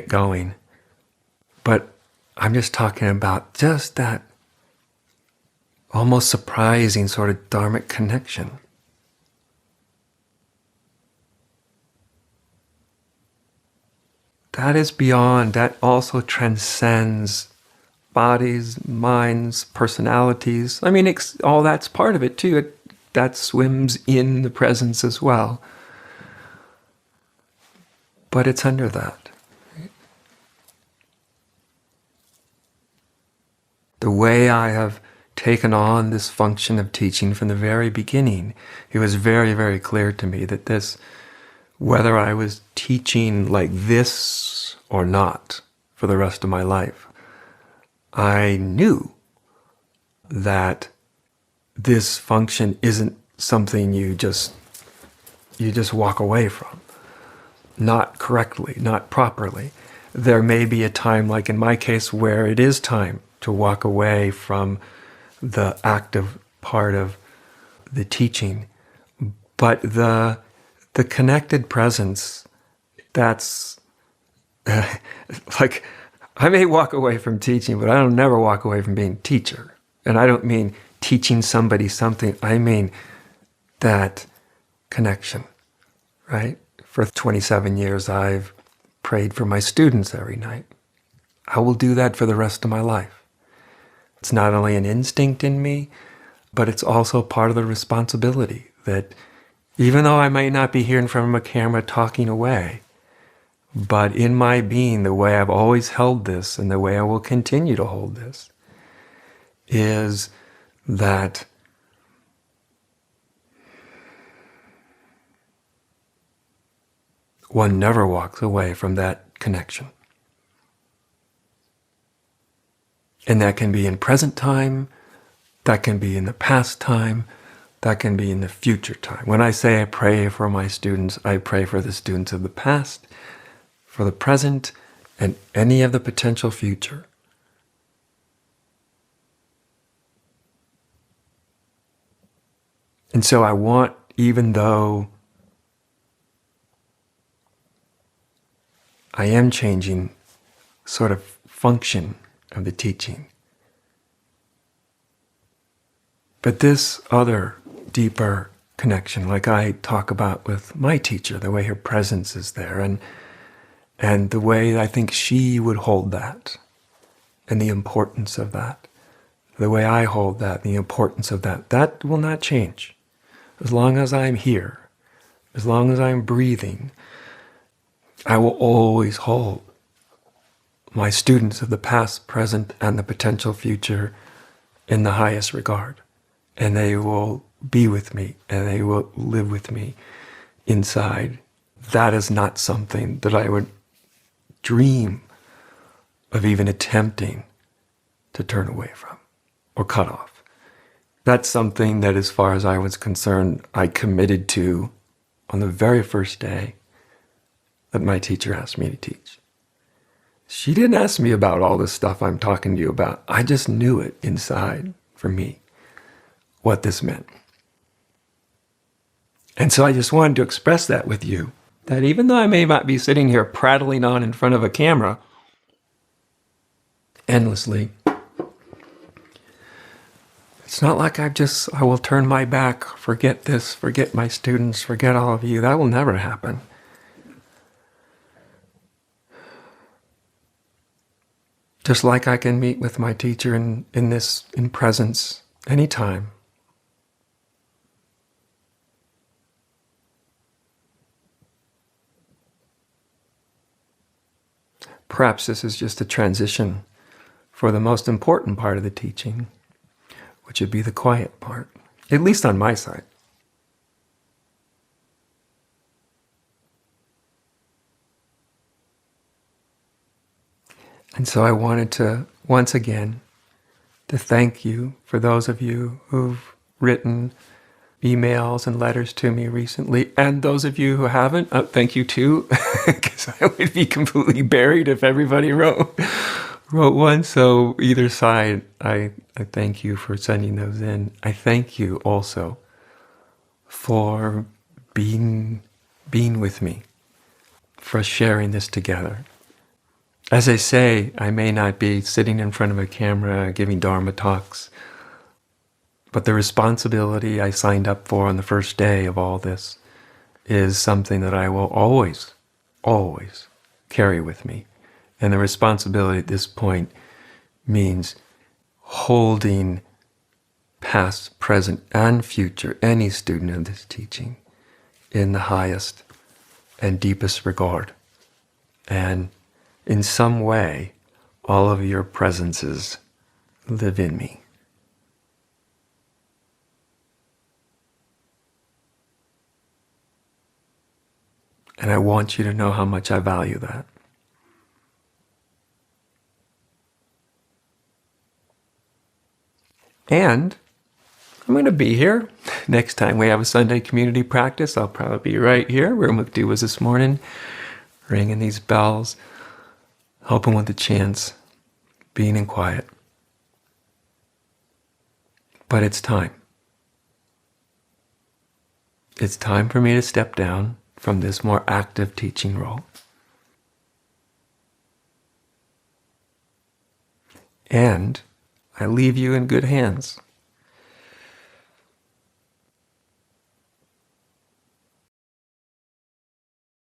going. But I'm just talking about just that almost surprising sort of Dharmic connection. That is beyond, that also transcends bodies, minds, personalities. I mean, all that's part of it too. That swims in the presence as well. But it's under that. The way I have taken on this function of teaching from the very beginning, it was very, very clear to me that this, whether I was teaching like this or not for the rest of my life, I knew that this function isn't something you just walk away from. Not correctly, not properly. There may be a time, like in my case, where it is time to walk away from the active part of the teaching. But the connected presence, that's like, I may walk away from teaching, but I don't never walk away from being teacher. And I don't mean teaching somebody something, I mean that connection, right? For 27 years, I've prayed for my students every night. I will do that for the rest of my life. It's not only an instinct in me, but it's also part of the responsibility that even though I might not be here in front of a camera talking away, but in my being, the way I've always held this and the way I will continue to hold this is that one never walks away from that connection. And that can be in present time, that can be in the past time, that can be in the future time. When I say I pray for my students, I pray for the students of the past, for the present, and any of the potential future. And so I want, even though I am changing sort of function of the teaching, but this other deeper connection, like I talk about with my teacher, the way her presence is there, and the way I think she would hold that, and the importance of that, the way I hold that, the importance of that, that will not change. As long as I'm here, as long as I'm breathing, I will always hold my students of the past, present, and the potential future in the highest regard. And they will be with me, and they will live with me inside. That is not something that I would dream of even attempting to turn away from or cut off. That's something that, as far as I was concerned, I committed to on the very first day that my teacher asked me to teach. She didn't ask me about all this stuff I'm talking to you about. I just knew it inside for me, what this meant. And so I just wanted to express that with you, that even though I may not be sitting here prattling on in front of a camera endlessly, it's not like I will turn my back, forget this, forget my students, forget all of you. That will never happen. Just like I can meet with my teacher in presence anytime. Perhaps this is just a transition for the most important part of the teaching, which would be the quiet part, at least on my side. And so I wanted to, once again, to thank you for those of you who've written emails and letters to me recently, and those of you who haven't, thank you too, because I would be completely buried if everybody wrote one. So either side, I thank you for sending those in. I thank you also for being with me, for sharing this together. As I say, I may not be sitting in front of a camera giving Dharma talks, but the responsibility I signed up for on the first day of all this is something that I will always, always carry with me. And the responsibility at this point means holding past, present, and future, any student of this teaching, in the highest and deepest regard. And in some way, all of your presences live in me. And I want you to know how much I value that. And I'm going to be here. Next time we have a Sunday community practice, I'll probably be right here where Mukti was this morning, ringing these bells, helping with the chants, being in quiet. But it's time. It's time for me to step down from this more active teaching role. And I leave you in good hands.